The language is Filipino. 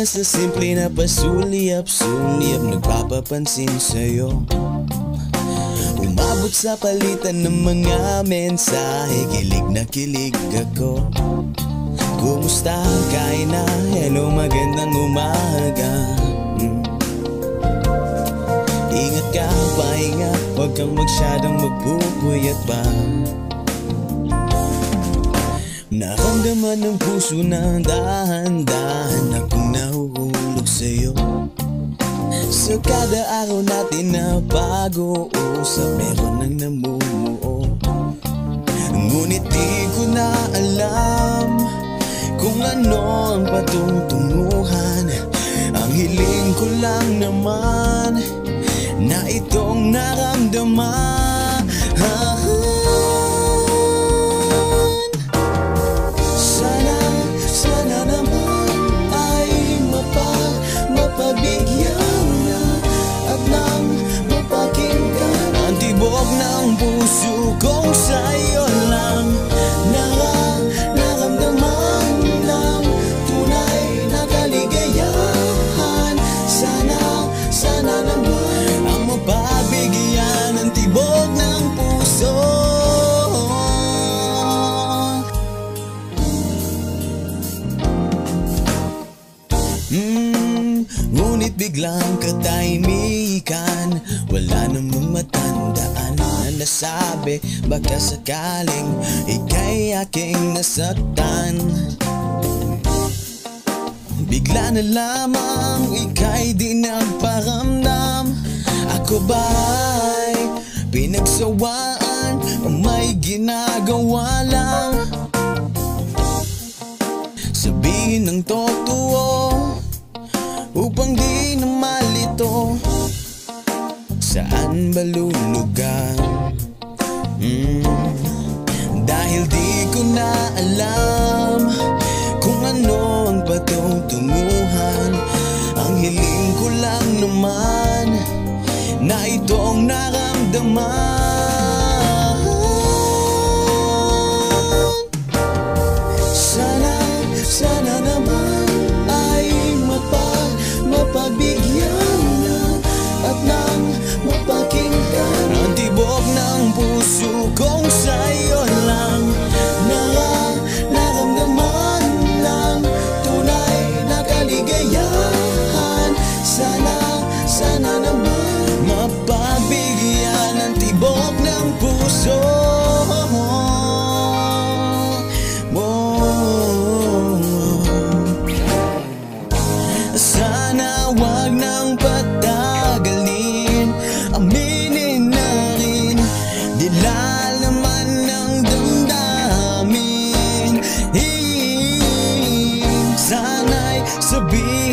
na sa simple na pasulyap-sulyap nagpapapansin sa'yo. Umabot sa palitan ng mga mensahe, kilig na kilig ako. Kumusta? Kain na? Hello, magandang umaga. Ingat ka, pahinga, huwag kang masyadong magpupuyat pa. Naramdaman ng puso na dahan-dahan akong nahuhulog sa'yo. Sa kada araw natin na pag-uusap, meron nang namumuo. Ngunit di ko na alam kung ano ang patutunguhan. Ang hiling ko lang naman na itong naramdaman. Sana naman ay mapabigyan na at nang mapakinggan ang tibok ng puso kong sa'yo lang. Naramdaman ng tunay na kaligayahan. Sana naman ang mapabigyan ng tibok ng puso. Ngunit biglang katahimikan, wala namang matandaan na nasabi, baka sakaling ika'y aking nasaktan. Bigla na lamang ika'y di nagparamdam. Ako ba'y pinagsawaan o may ginagawa lang? Sabihin ng totoo upang di na malito. Saan ba lulugan? Dahil di ko na alam kung ano ang patutunguhan. Ang hiling ko lang naman na itong naramdaman. Sana naman ay mapabigyan na at nang mapakinggan ang tibok ng puso kong sa'yo lang. Naramdaman lang tunay na kaligayahan. Sana naman mapabigyan ang tibok ng puso. Sana wag nang patagalin, aminin na rin, dilalaman ng damdamin. Sana'y sabihin